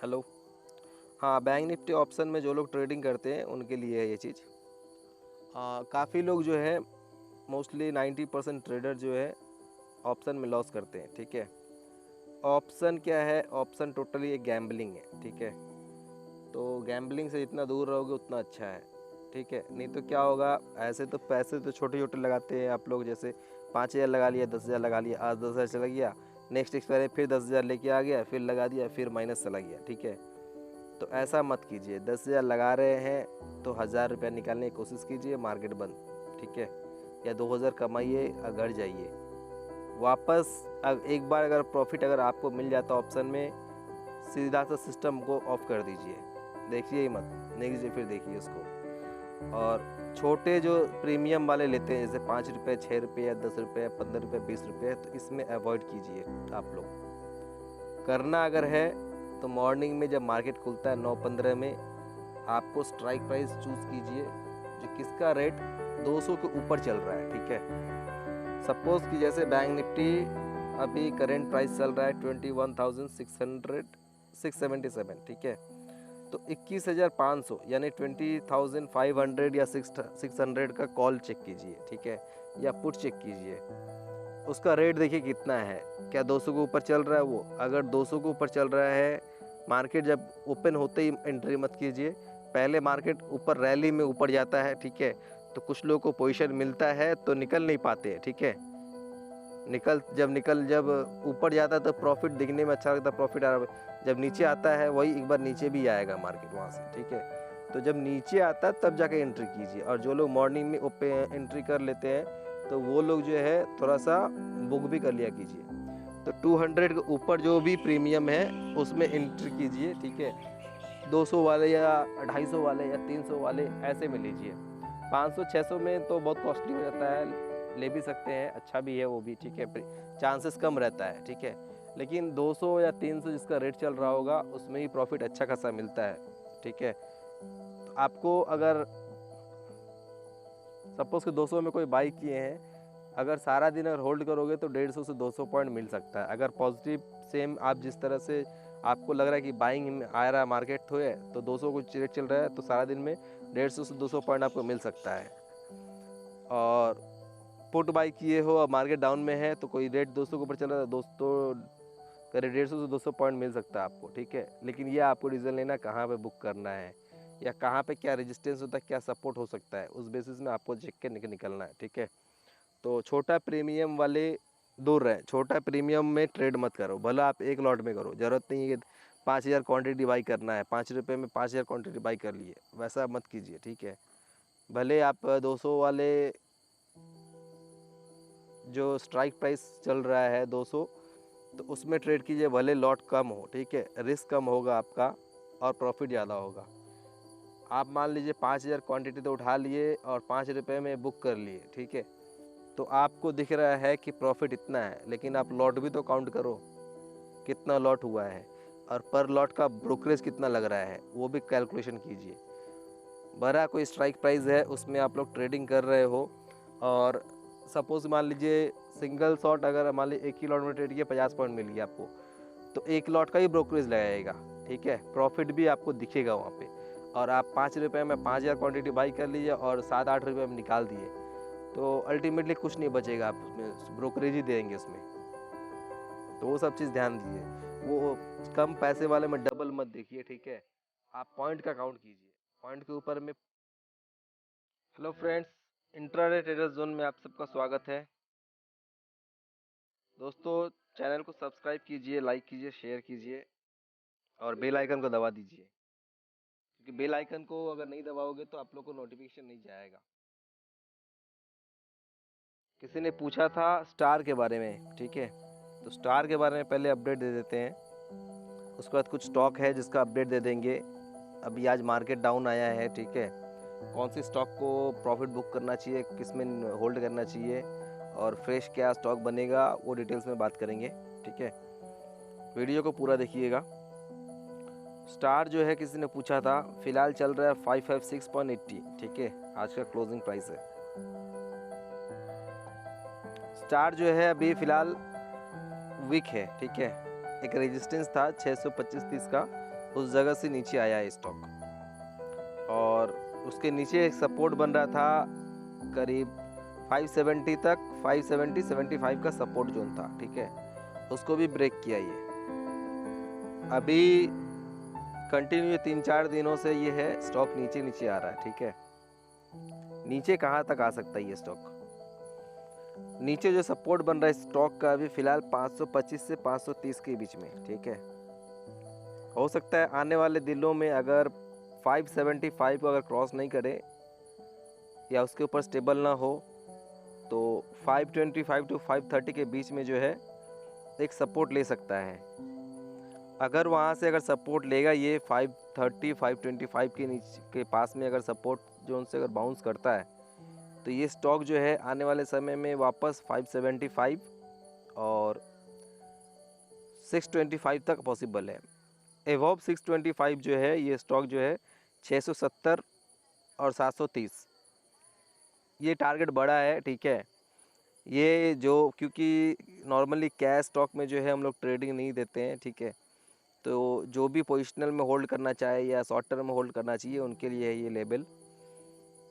Hello. हाँ, bank Nifty option में जो लोग ट्रेडिंग करते हैं उनके लिए है ये चीज़। काफ़ी लोग जो है मोस्टली 90% ट्रेडर जो है ऑप्शन में लॉस करते हैं। ठीक है, ऑप्शन क्या है? ऑप्शन टोटली एक गैम्बलिंग है। ठीक है, तो गैम्बलिंग से जितना दूर रहोगे उतना अच्छा है। ठीक है, नहीं तो क्या होगा, ऐसे तो पैसे तो छोटे छोटे लगाते हैं आप लोग, जैसे 5,000 लगा लिया, 10,000 लगा लिया, आज 10,000 चला गया, नेक्स्ट एक्सपायरी फिर 10,000 लेके आ गया, फिर लगा दिया, फिर माइनस चला गया। ठीक है, तो ऐसा मत कीजिए। 10,000 लगा रहे हैं तो 1,000 रुपया निकालने की कोशिश कीजिए, मार्केट बंद। ठीक है, या 2,000 कमाइए और घर जाइए वापस। अब एक बार अगर प्रॉफिट अगर आपको मिल जाता ऑप्शन में, सीधा सा सिस्टम को ऑफ कर दीजिए, देखिए ही मत, नेक्स्ट डे फिर देखिए उसको। और छोटे जो प्रीमियम वाले लेते हैं, जैसे 5 रुपये, 6 रुपये या 10 रुपये, 15 रुपये, 20 रुपये, तो इसमें अवॉइड कीजिए। आप लोग करना अगर है तो मॉर्निंग में जब मार्केट खुलता है 9:15 में, आपको स्ट्राइक प्राइस चूज़ कीजिए जो किसका रेट 200 के ऊपर चल रहा है। ठीक है, सपोज़ कि जैसे बैंक निफ्टी अभी करेंट प्राइस चल रहा है 21,677। ठीक है, तो 21,500 यानी 20,500 या 600 का कॉल चेक कीजिए। ठीक है, या पुट चेक कीजिए, उसका रेट देखिए कितना है, क्या 200 के ऊपर चल रहा है वो। अगर 200 के ऊपर चल रहा है, मार्केट जब ओपन होते ही एंट्री मत कीजिए, पहले मार्केट ऊपर रैली में ऊपर जाता है। ठीक है, तो कुछ लोगों को पोजीशन मिलता है तो निकल नहीं पाते हैं। ठीक है, जब ऊपर जाता है तो प्रॉफिट दिखने में अच्छा लगता है, प्रॉफिट आ रहा है। जब नीचे आता है वही एक बार नीचे भी आएगा मार्केट वहाँ से। ठीक है, तो जब नीचे आता है तब जाके एंट्री कीजिए। और जो लोग मॉर्निंग में एंट्री कर लेते हैं तो वो लोग जो है थोड़ा सा बुक भी कर लिया कीजिए। तो 200 के ऊपर जो भी प्रीमियम है उसमें एंट्री कीजिए। ठीक है, 200 वाले या 250 वाले या 300 वाले ऐसे में लीजिए। 500 600 में तो बहुत कॉस्टली हो जाता है, ले भी सकते हैं, अच्छा भी है वो भी। ठीक है, चांसेस कम रहता है। ठीक है, लेकिन 200 या 300 जिसका रेट चल रहा होगा उसमें ही प्रॉफिट अच्छा खासा मिलता है। ठीक है, तो आपको अगर सपोज कि 200 में कोई बाई किए हैं, अगर सारा दिन अगर होल्ड करोगे तो 150 से 200 पॉइंट मिल सकता है। अगर पॉजिटिव सेम आप जिस तरह से आपको लग रहा है कि बाइंग आ रहा है मार्केट तो है, तो 200 कुछ रेट चल रहा है तो सारा दिन में 150 से 200 पॉइंट आपको मिल सकता है। और पुट बाई किए हो और मार्केट डाउन में है तो कोई रेट 200 के ऊपर चल रहा है, दोस्तों करीब 150 से 200 पॉइंट मिल सकता है आपको। ठीक है, लेकिन ये आपको डिसीजन लेना कहाँ पे बुक करना है या कहाँ पे क्या रेजिस्टेंस होता है, क्या सपोर्ट हो सकता है, उस बेसिस में आपको देख के निकलना है। ठीक है, तो छोटा प्रीमियम वाले दूर रहें। छोटा प्रीमियम में ट्रेड मत करो, भला आप एक लॉट में करो। ज़रूरत नहीं है कि 5,000 क्वांटिटी बाई करना है, 5 रुपये में 5,000 क्वांटिटी बाई कर लिए, वैसा मत कीजिए। ठीक है, भले आप 200 वाले जो स्ट्राइक प्राइस चल रहा है 200, तो उसमें ट्रेड कीजिए, भले लॉट कम हो। ठीक है, रिस्क कम होगा आपका और प्रॉफिट ज़्यादा होगा। आप मान लीजिए 5,000 क्वांटिटी तो उठा लिए और 5 रुपये में बुक कर लिए। ठीक है, तो आपको दिख रहा है कि प्रॉफिट इतना है, लेकिन आप लॉट भी तो काउंट करो, कितना लॉट हुआ है और पर लॉट का ब्रोकरेज कितना लग रहा है, वो भी कैलकुलेशन कीजिए। बड़ा कोई स्ट्राइक प्राइस है उसमें आप लोग ट्रेडिंग कर रहे हो और सपोज मान लीजिए सिंगल शॉट अगर मान लीजिए एक ही लॉट में ट्रेड किया, 50 पॉइंट मिल गया आपको, तो एक लॉट का ही ब्रोकरेज लगाएगा। ठीक है, प्रॉफिट भी आपको दिखेगा वहाँ पे। और आप 5 रुपये में 5,000 क्वान्टिटी बाई कर लीजिए और 7-8 रुपये में निकाल दिए, तो अल्टीमेटली कुछ नहीं बचेगा, आप उसमें ब्रोकरेज ही देंगे उसमें। तो वो सब चीज़ ध्यान दीजिए, वो कम पैसे वाले में डबल मत देखिए। ठीक है, आप पॉइंट का काउंट कीजिए, पॉइंट के ऊपर में। Hello friends, intraday traders zone में आप सबका स्वागत है। दोस्तों, चैनल को सब्सक्राइब कीजिए, लाइक कीजिए, शेयर कीजिए और बेल आइकन को दबा दीजिए, क्योंकि बेल आइकन को अगर नहीं दबाओगे तो आप लोग को नोटिफिकेशन नहीं जाएगा। किसी ने पूछा था स्टार के बारे में। ठीक है, तो स्टार के बारे में पहले अपडेट दे देते हैं, उसके बाद कुछ स्टॉक है जिसका अपडेट दे देंगे। अभी आज मार्केट डाउन आया है। ठीक है, कौन सी स्टॉक को प्रॉफिट बुक करना चाहिए, किस में होल्ड करना चाहिए और फ्रेश क्या स्टॉक बनेगा, वो डिटेल्स में बात करेंगे। ठीक है, वीडियो को पूरा देखिएगा। स्टार जो है किसी ने पूछा था, फिलहाल चल रहा है 556.80। ठीक है, आज का क्लोजिंग प्राइस है। स्टार जो है अभी फ़िलहाल वीक है। ठीक है, एक रेजिस्टेंस था 625.30 का, उस जगह से नीचे आया है स्टॉक, और उसके नीचे एक सपोर्ट बन रहा था करीब 570 तक, 570 75 का सपोर्ट जोन था, ठीक है, उसको भी ब्रेक किया ये। अभी कंटिन्यू 3-4 दिनों से ये है स्टॉक नीचे नीचे आ रहा है, ठीक है। नीचे कहाँ तक आ सकता है ये स्टॉक? नीचे जो सपोर्ट बन रहा है स्टॉक का अभी फिलहाल 525 से 530 के बीच में, ठीक है। हो सकता है आने वाले दिनों में अगर 575 को अगर क्रॉस नहीं करे या उसके ऊपर स्टेबल ना हो तो 525 टू 530 के बीच में जो है एक सपोर्ट ले सकता है। अगर वहाँ से अगर सपोर्ट लेगा ये 530 525 के नीचे के पास में अगर सपोर्ट जोन से अगर बाउंस करता है तो ये स्टॉक जो है आने वाले समय में वापस 575 और 625 तक पॉसिबल है। एवॉव 625 जो है ये स्टॉक जो है 670 और 730 ये टारगेट बड़ा है, ठीक है। ये जो क्योंकि नॉर्मली कैश स्टॉक में जो है हम लोग ट्रेडिंग नहीं देते हैं, ठीक है, तो जो भी पोजिशनल में होल्ड करना चाहे या शॉर्ट टर्म में होल्ड करना चाहिए उनके लिए है ये लेवल,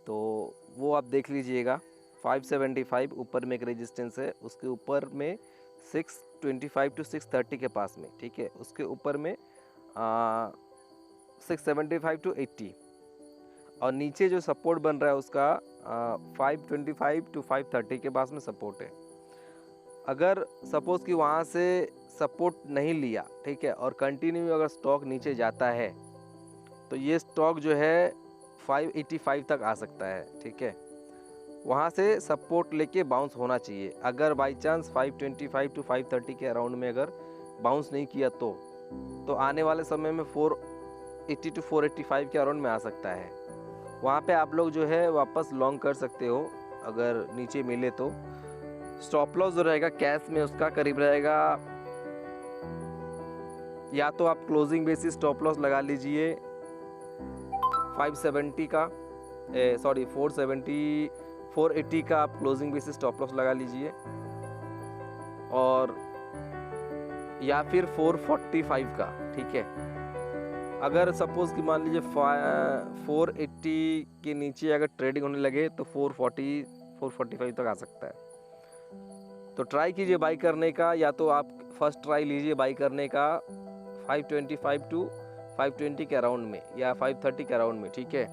तो वो आप देख लीजिएगा। 575 ऊपर में एक रेजिस्टेंस है, उसके ऊपर में 625 टू 630 के पास में, ठीक है, उसके ऊपर में 675 टू 80 और नीचे जो सपोर्ट बन रहा है उसका 525 टू 530 के पास में सपोर्ट है। अगर सपोज़ कि वहाँ से सपोर्ट नहीं लिया, ठीक है, और कंटिन्यू अगर स्टॉक नीचे जाता है तो ये स्टॉक जो है 585 तक आ सकता है, ठीक है। वहाँ से सपोर्ट लेके बाउंस होना चाहिए। अगर बाई चांस 525 टू 530 के अराउंड में अगर बाउंस नहीं किया तो आने वाले समय में 480 टू 485 के अराउंड में आ सकता है। वहाँ पे आप लोग जो है वापस लॉन्ग कर सकते हो अगर नीचे मिले तो। स्टॉप लॉस जो रहेगा कैश में उसका करीब रहेगा, या तो आप क्लोजिंग बेसिस स्टॉप लॉस लगा लीजिए 570 का 480 का आप क्लोजिंग बेसिस स्टॉप लॉस लगा लीजिए, और या फिर 445 का, ठीक है। अगर सपोज़ कि मान लीजिए 480 के नीचे अगर ट्रेडिंग होने लगे तो 440 445 तक आ सकता है। तो ट्राई कीजिए बाई करने का, या तो आप फर्स्ट ट्राई लीजिए बाई करने का 525 टू 520 के अराउंड में या 530 के अराउंड में, ठीक है।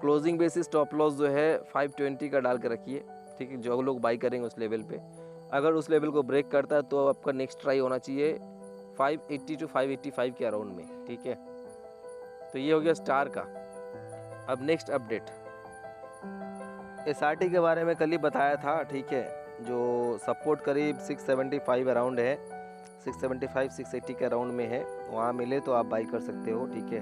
क्लोजिंग बेसिस स्टॉप लॉस जो है 520 का डाल के रखिए, ठीक है, जो लोग बाई करेंगे उस लेवल पे। अगर उस लेवल को ब्रेक करता है तो आपका नेक्स्ट ट्राई होना चाहिए 580 टू 585 के अराउंड में, ठीक है। तो ये हो गया स्टार का। अब नेक्स्ट अपडेट SRT के बारे में कल ही बताया था, ठीक है, जो सपोर्ट करीब 675 अराउंड है, 675 680 के अराउंड में है, वहाँ मिले तो आप बाई कर सकते हो, ठीक है।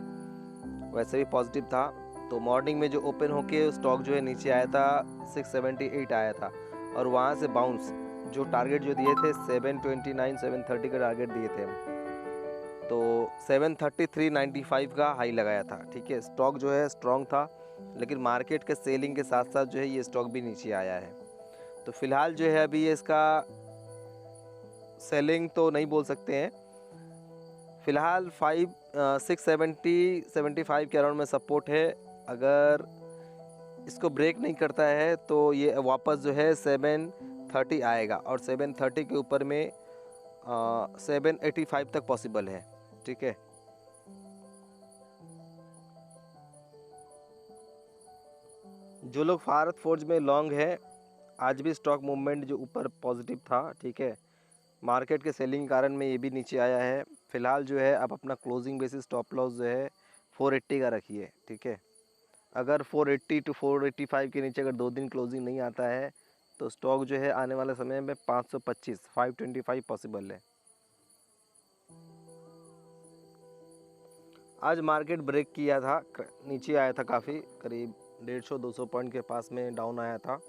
वैसे भी पॉजिटिव था, तो मॉर्निंग में जो ओपन होके स्टॉक जो है नीचे आया था 678 आया था, और वहाँ से बाउंस जो टारगेट जो दिए थे 729 730 का टारगेट दिए थे हम, तो 733.95 का हाई लगाया था, ठीक है। स्टॉक जो है स्ट्रॉन्ग था, लेकिन मार्केट के सेलिंग के साथ साथ जो है ये स्टॉक भी नीचे आया है। तो फिलहाल जो है अभी इसका सेलिंग तो नहीं बोल सकते हैं, फिलहाल 670 75 के अराउंड में सपोर्ट है। अगर इसको ब्रेक नहीं करता है तो ये वापस जो है 730 आएगा, और 730 के ऊपर में 785 तक पॉसिबल है, ठीक है। जो लोग भारत फोर्ज में लॉन्ग है, आज भी स्टॉक मूवमेंट जो ऊपर पॉजिटिव था, ठीक है, मार्केट के सेलिंग के कारण में ये भी नीचे आया है। फ़िलहाल जो है आप अपना क्लोजिंग बेसिस स्टॉप लॉस जो है 480 का रखिए, ठीक है। अगर 480 टू 485 के नीचे अगर 2 दिन क्लोजिंग नहीं आता है तो स्टॉक जो है आने वाले समय में 525 525 पॉसिबल है। आज मार्केट ब्रेक किया था, नीचे आया था, काफ़ी करीब 150-200 पॉइंट के पास में डाउन आया था।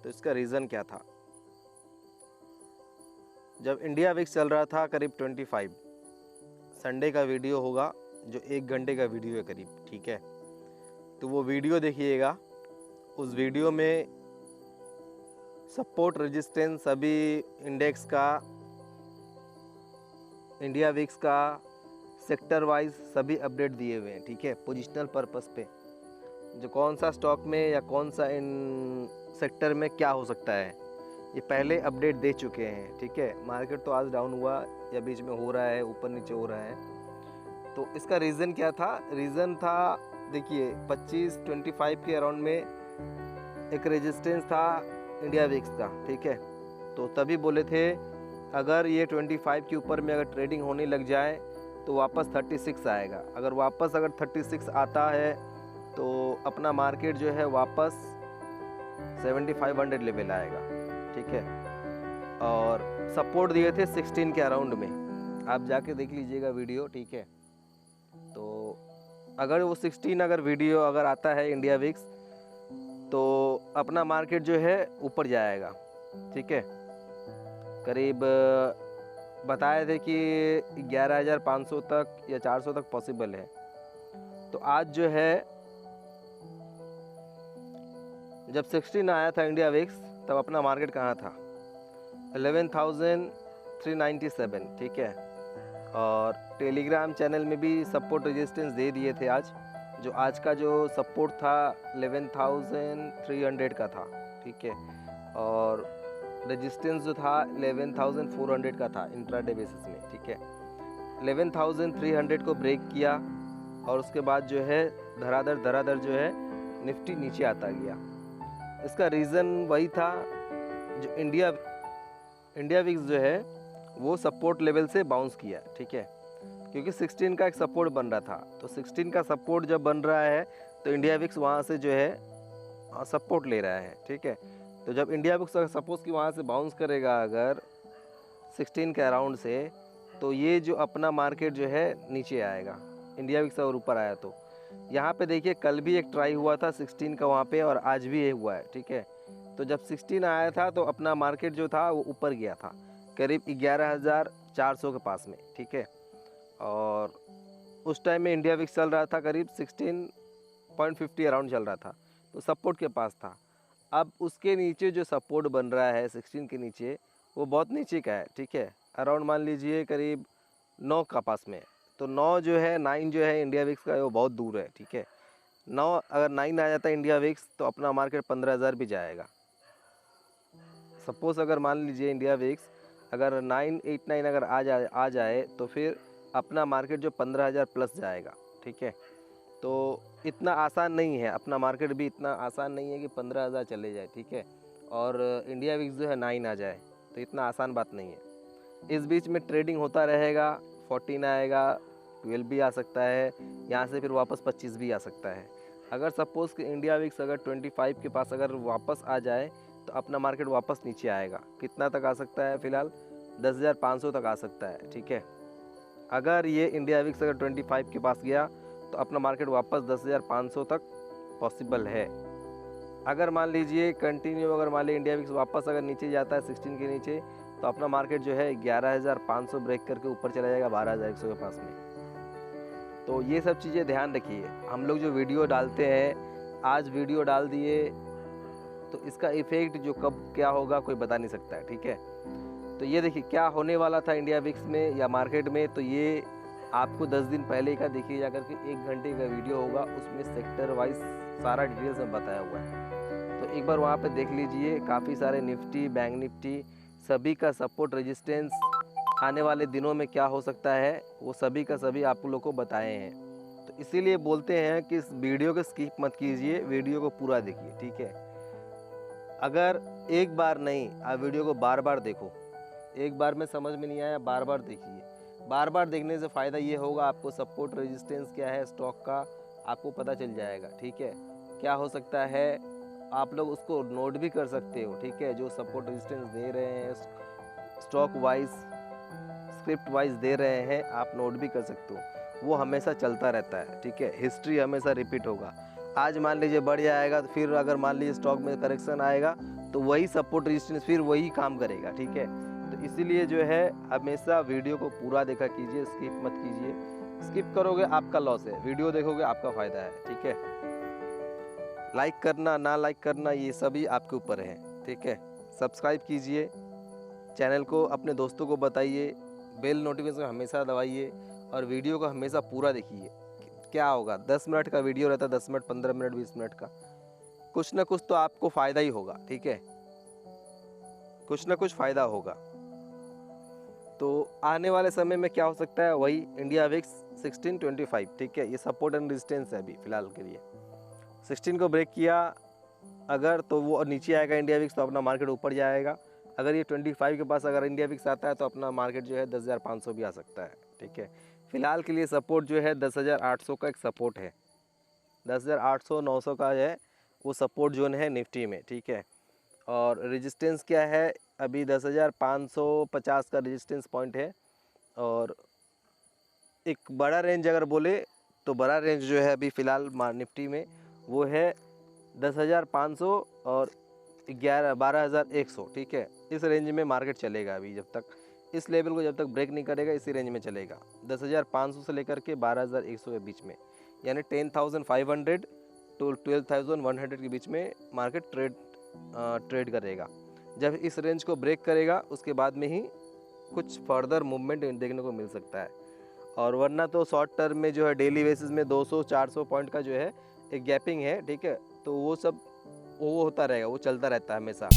तो इसका रीज़न क्या था? जब इंडिया विक्स चल रहा था करीब 25, संडे का वीडियो होगा जो 1 घंटे का वीडियो है करीब, ठीक है, तो वो वीडियो देखिएगा। उस वीडियो में सपोर्ट रेजिस्टेंस सभी इंडेक्स का, इंडिया विक्स का, सेक्टर वाइज सभी अपडेट दिए हुए हैं, ठीक है। पोजिशनल पर्पस पे जो कौन सा स्टॉक में या कौन सा इन सेक्टर में क्या हो सकता है, ये पहले अपडेट दे चुके हैं, ठीक है। मार्केट तो आज डाउन हुआ या बीच में हो रहा है, ऊपर नीचे हो रहा है, तो इसका रीज़न क्या था? रीज़न था, देखिए 25-25 के अराउंड में एक रेजिस्टेंस था इंडिया विक्स का, ठीक है। तो तभी बोले थे अगर ये 25 के ऊपर में अगर ट्रेडिंग होने लग जाए तो वापस 36 आएगा। अगर वापस 36 आता है तो अपना मार्केट जो है वापस 7500 लेवल आएगा, ठीक है। और सपोर्ट दिए थे 16 के अराउंड में, आप जाके देख लीजिएगा वीडियो, ठीक है। तो अगर वो 16 अगर वीडियो अगर आता है इंडिया विक्स तो अपना मार्केट जो है ऊपर जाएगा, ठीक है। करीब बताए थे कि 11,500 तक या 400 तक पॉसिबल है। तो आज जो है जब 16 आया था इंडिया विक्स तब अपना मार्केट कहाँ था? 11,397, ठीक है। और टेलीग्राम चैनल में भी सपोर्ट रेजिस्टेंस दे दिए थे आज। जो आज का जो सपोर्ट था 11,300 का था, ठीक है। और रेजिस्टेंस जो था 11,400 का था इंट्राडे बेसिस में, ठीक है। 11,300 को ब्रेक किया और उसके बाद जो है धराधर जो है निफ्टी नीचे आता गया। इसका रीज़न वही था, जो इंडिया विक्स जो है वो सपोर्ट लेवल से बाउंस किया, ठीक है। क्योंकि 16 का एक सपोर्ट बन रहा था, तो 16 का सपोर्ट जब बन रहा है तो इंडिया विक्स वहाँ से जो है सपोर्ट ले रहा है, ठीक है। तो जब इंडिया विक्स अगर सपोज कि वहाँ से बाउंस करेगा अगर 16 के अराउंड से, तो ये जो अपना मार्केट जो है नीचे आएगा। इंडिया विक्स अगर ऊपर आया तो यहाँ पे देखिए कल भी एक ट्राई हुआ था 16 का वहाँ पे, और आज भी ये हुआ है, ठीक है। तो जब 16 आया था तो अपना मार्केट जो था वो ऊपर गया था करीब 11,400 के पास में, ठीक है। और उस टाइम में इंडिया विक्स चल रहा था करीब 16.50 अराउंड चल रहा था, तो सपोर्ट के पास था। अब उसके नीचे जो सपोर्ट बन रहा है 16 के नीचे वो बहुत नीचे का है, ठीक है। अराउंड मान लीजिए करीब 9 का पास में, तो 9 जो है 9 जो है इंडिया विक्स का वो बहुत दूर है, ठीक है। 9 अगर 9 आ जाता है इंडिया विक्स तो अपना मार्केट 15,000 भी जाएगा। सपोज़ अगर मान लीजिए इंडिया विक्स अगर 989 अगर आ जाए तो फिर अपना मार्केट जो 15,000 प्लस जाएगा, ठीक है। तो इतना आसान नहीं है, अपना मार्केट भी इतना आसान नहीं है कि 15,000 चले जाए, ठीक है। और इंडिया विक्स जो है 9 आ जाए तो इतना आसान बात नहीं है। इस बीच में ट्रेडिंग होता रहेगा, 14 आएगा, 12 भी आ सकता है, यहाँ से फिर वापस 25 भी आ सकता है। अगर सपोज़ कि इंडिया विक्स अगर 25 के पास अगर वापस आ जाए तो अपना मार्केट वापस नीचे आएगा। कितना तक आ सकता है? फ़िलहाल 10,500 तक आ सकता है, ठीक है। अगर ये इंडिया विक्स अगर 25 के पास गया तो अपना मार्केट वापस 10,500 तक पॉसिबल है। अगर मान लीजिए कंटिन्यू अगर मान लीजिए इंडिया विक्स वापस अगर नीचे जाता है 16 के नीचे, तो अपना मार्केट जो है 11,500 ब्रेक करके ऊपर चला जाएगा 12,100 के पास में। तो ये सब चीज़ें ध्यान रखिए। हम लोग जो वीडियो डालते हैं, आज वीडियो डाल दिए तो इसका इफ़ेक्ट जो कब क्या होगा कोई बता नहीं सकता है, ठीक है। तो ये देखिए क्या होने वाला था इंडिया विक्स में या मार्केट में, तो ये आपको 10 दिन पहले का देखिए जाकर के 1 घंटे का वीडियो होगा, उसमें सेक्टर वाइज सारा डिटेल्स में बताया हुआ है। तो एक बार वहाँ पे देख लीजिए, काफ़ी सारे निफ्टी, बैंक निफ्टी सभी का सपोर्ट रेजिस्टेंस आने वाले दिनों में क्या हो सकता है वो सभी का सभी आप लोग को बताए हैं। तो इसीलिए बोलते हैं कि इस वीडियो को स्किप मत कीजिए, वीडियो को पूरा देखिए, ठीक है। अगर एक बार नहीं, आप वीडियो को बार बार देखो। एक बार में समझ में नहीं आया, बार बार देखिए। बार बार देखने से फ़ायदा ये होगा, आपको सपोर्ट रेजिस्टेंस क्या है स्टॉक का आपको पता चल जाएगा, ठीक है। क्या हो सकता है आप लोग उसको नोट भी कर सकते हो, ठीक है। जो सपोर्ट रेजिस्टेंस दे रहे हैं स्टॉक वाइज, स्क्रिप्ट वाइज दे रहे हैं, आप नोट भी कर सकते हो। वो हमेशा चलता रहता है, ठीक है। हिस्ट्री हमेशा रिपीट होगा। आज मान लीजिए बढ़ जाएगा तो फिर अगर मान लीजिए स्टॉक में करेक्शन आएगा तो वही सपोर्ट रेजिस्टेंस फिर वही काम करेगा, ठीक है। तो इसीलिए जो है हमेशा वीडियो को पूरा देखा कीजिए, स्किप मत कीजिए। स्किप करोगे आपका लॉस है, वीडियो देखोगे आपका फ़ायदा है, ठीक है। लाइक करना ना लाइक करना ये सभी आपके ऊपर है, ठीक है। सब्सक्राइब कीजिए चैनल को, अपने दोस्तों को बताइए, बेल नोटिफिकेशन हमेशा दबाइए और वीडियो को हमेशा पूरा देखिए। क्या होगा, 10 मिनट का वीडियो रहता है, 10 मिनट, 15 मिनट, 20 मिनट का, कुछ ना कुछ तो आपको फ़ायदा ही होगा, ठीक है, कुछ ना कुछ फ़ायदा होगा। तो आने वाले समय में क्या हो सकता है, वही इंडिया विक्स 1625, ठीक है, ये सपोर्ट एंड रेजिस्टेंस है अभी फ़िलहाल के लिए। 16 को ब्रेक किया अगर, तो वो नीचे आएगा इंडिया विक्स, तो अपना मार्केट ऊपर जाएगा। अगर ये 25 के पास अगर इंडिया विक्स आता है तो अपना मार्केट जो है 10,500 भी आ सकता है, ठीक है। फ़िलहाल के लिए सपोर्ट जो है 10,800 का एक सपोर्ट है, 10,800 900 का है वो सपोर्ट जोन है निफ्टी में, ठीक है। और रेजिस्टेंस क्या है, अभी 10,550 का रेजिस्टेंस पॉइंट है। और एक बड़ा रेंज अगर बोले तो बड़ा रेंज जो है अभी फ़िलहाल निफ्टी में वो है 10,500 और 12,100, ठीक है। इस रेंज में मार्केट चलेगा अभी, जब तक इस लेवल को जब तक ब्रेक नहीं करेगा इसी रेंज में चलेगा, 10,500 से लेकर के 12,100 के बीच में, यानी 10,500 टू 12,100 के बीच में मार्केट ट्रेड करेगा। जब इस रेंज को ब्रेक करेगा उसके बाद में ही कुछ फर्दर मूवमेंट देखने को मिल सकता है। और वरना तो शॉर्ट टर्म में जो है डेली बेसिस में 200-400 पॉइंट का जो है एक गैपिंग है, ठीक है, तो वो सब वो होता रहेगा, वो चलता रहता है हमेशा।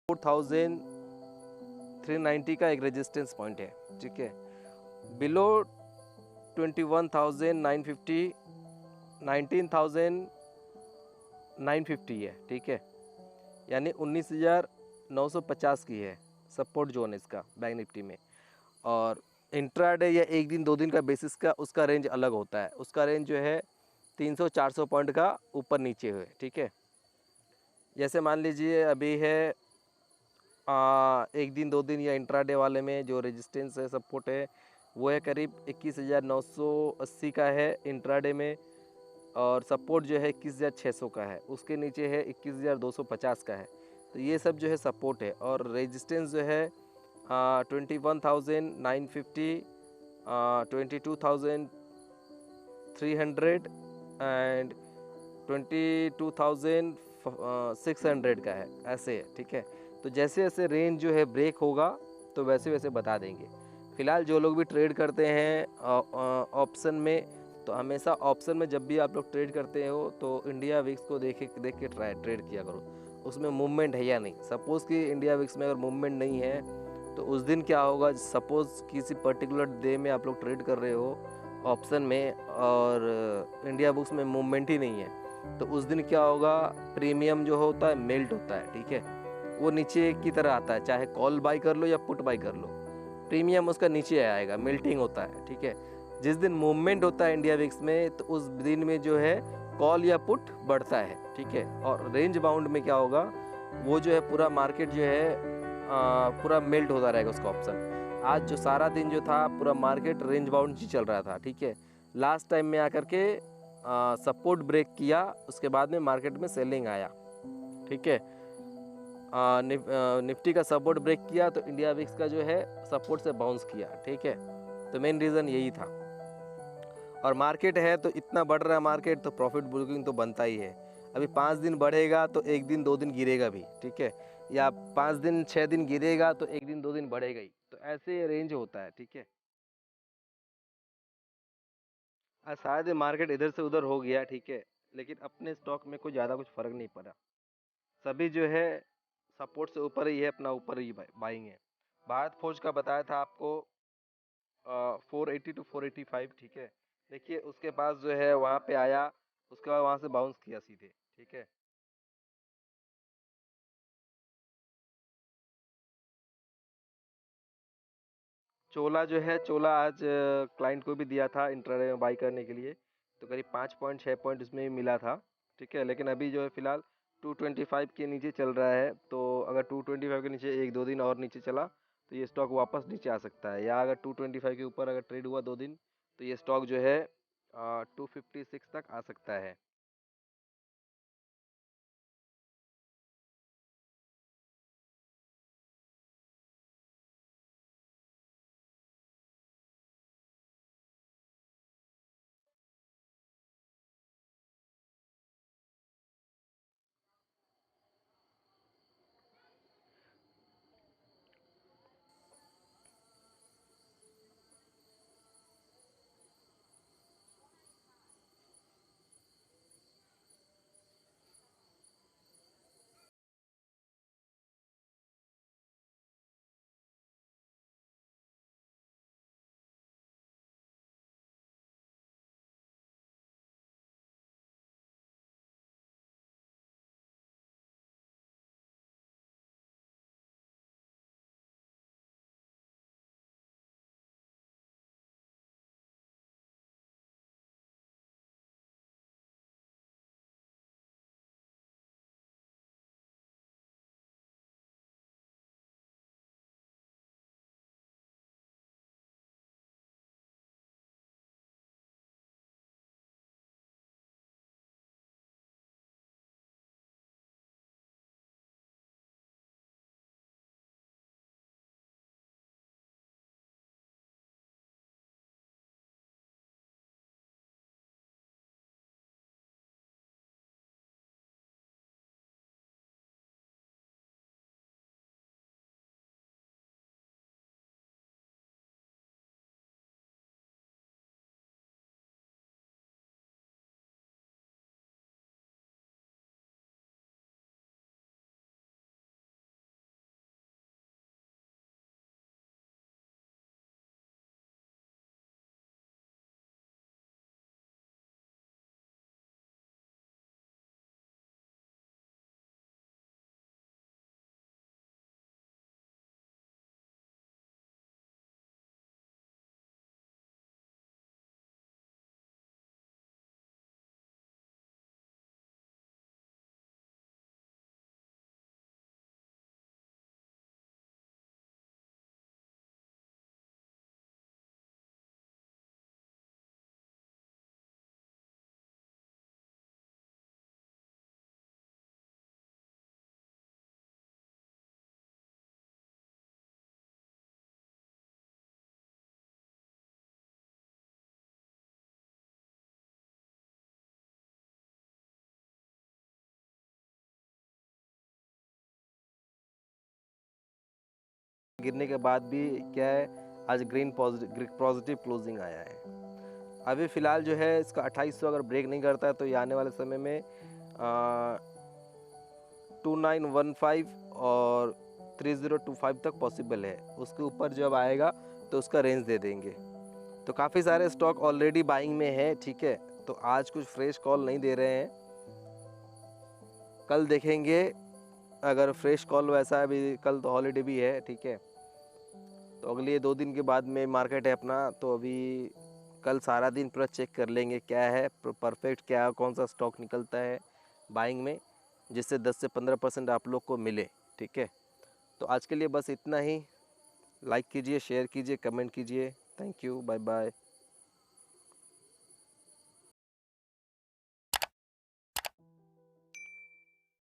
4,390 का एक रेजिस्टेंस पॉइंट है, ठीक है। बिलो 21,950 19,950 है, ठीक है, यानी 19,950 की है सपोर्ट जोन इसका बैंक निफ्टी में। और इंट्राडे या एक दिन दो दिन का बेसिस का उसका रेंज अलग होता है, उसका रेंज जो है 300-400 पॉइंट का ऊपर नीचे हुए, ठीक है। जैसे मान लीजिए अभी है एक दिन दो दिन या इंट्राडे वाले में जो रेजिस्टेंस है सपोर्ट है वो है करीब 21,980 का है इंट्राडे में, और सपोर्ट जो है 21,600 का है, उसके नीचे है 21,250 का है। तो ये सब जो है सपोर्ट है। और रेजिस्टेंस जो है 21,950, 22,300 एंड 22,600 का है, ऐसे है, ठीक है। तो जैसे जैसे रेंज जो है ब्रेक होगा तो वैसे वैसे बता देंगे। फ़िलहाल जो लोग भी ट्रेड करते हैं ऑप्शन में, तो हमेशा ऑप्शन में जब भी आप लोग ट्रेड करते हो तो इंडिया विक्स को देख के ट्रेड किया करो, उसमें मूवमेंट है या नहीं। सपोज़ कि इंडिया विक्स में अगर मूवमेंट नहीं है तो उस दिन क्या होगा, सपोज़ किसी पर्टिकुलर डे में आप लोग ट्रेड कर रहे हो ऑप्शन में और इंडिया बुक्स में मूवमेंट ही नहीं है, तो उस दिन क्या होगा, प्रीमियम जो होता है मेल्ट होता है, ठीक है, वो नीचे की तरह आता है, चाहे कॉल बाई कर लो या पुट बाई कर लो, प्रीमियम उसका नीचे आएगा, मेल्टिंग होता है, ठीक है। जिस दिन मूवमेंट होता है इंडिया विक्स में तो उस दिन में जो है कॉल या पुट बढ़ता है, ठीक है। और रेंज बाउंड में क्या होगा, वो जो है पूरा मार्केट जो है पूरा मेल्ट होता रहेगा उसका ऑप्शन। आज जो सारा दिन जो था पूरा मार्केट रेंज बाउंड ही चल रहा था, ठीक है। लास्ट टाइम में आकर के सपोर्ट ब्रेक किया, उसके बाद में मार्केट में सेलिंग आया, ठीक है। निफ्टी का सपोर्ट ब्रेक किया तो इंडिया विक्स का जो है सपोर्ट से बाउंस किया, ठीक है। तो मेन रीज़न यही था। और मार्केट है तो इतना बढ़ रहा है मार्केट, तो प्रॉफिट बुकिंग तो बनता ही है। अभी 5 दिन बढ़ेगा तो 1 दिन 2 दिन गिरेगा भी, ठीक है। या 5 दिन 6 दिन गिरेगा तो 1 दिन 2 दिन बढ़ेगा ही, तो ऐसे रेंज होता है, ठीक है। शायद ये मार्केट इधर से उधर हो गया, ठीक है, लेकिन अपने स्टॉक में कोई ज़्यादा कुछ फ़र्क नहीं पड़ा। सभी जो है सपोर्ट से ऊपर ही है, अपना ऊपर ही बाइंग है। भारत फौज का बताया था आपको 480 टू 485, ठीक है। देखिए उसके पास जो है वहाँ पे आया, उसके बाद वहाँ से बाउंस किया सीधे, ठीक है। चोला जो है, चोला आज क्लाइंट को भी दिया था इंट्राडे में बाई करने के लिए, तो करीब 5.6 पॉइंट इसमें मिला था, ठीक है। लेकिन अभी जो है फिलहाल 225 के नीचे चल रहा है, तो अगर 225 के नीचे 1-2 दिन और नीचे चला तो ये स्टॉक वापस नीचे आ सकता है। या अगर 225 के ऊपर अगर ट्रेड हुआ 2 दिन तो ये स्टॉक जो है 256 तक आ सकता है। गिरने के बाद भी क्या है, आज ग्रीन पॉजिटिव क्लोजिंग आया है। अभी फ़िलहाल जो है इसका 2800 अगर ब्रेक नहीं करता है तो ये आने वाले समय में 2915 और 3025 तक पॉसिबल है। उसके ऊपर जब आएगा तो उसका रेंज दे देंगे। तो काफ़ी सारे स्टॉक ऑलरेडी बाइंग में है, ठीक है। तो आज कुछ फ्रेश कॉल नहीं दे रहे हैं, कल देखेंगे अगर फ्रेश कॉल वैसा है। अभी कल तो हॉलीडे भी है, ठीक है। तो अगले 2 दिन के बाद में मार्केट है अपना, तो अभी कल सारा दिन पूरा चेक कर लेंगे क्या है परफेक्ट, क्या कौन सा स्टॉक निकलता है बाइंग में, जिससे 10 से 15% आप लोग को मिले। ठीक है, तो आज के लिए बस इतना ही। लाइक कीजिए, शेयर कीजिए, कमेंट कीजिए। Thank you, bye bye.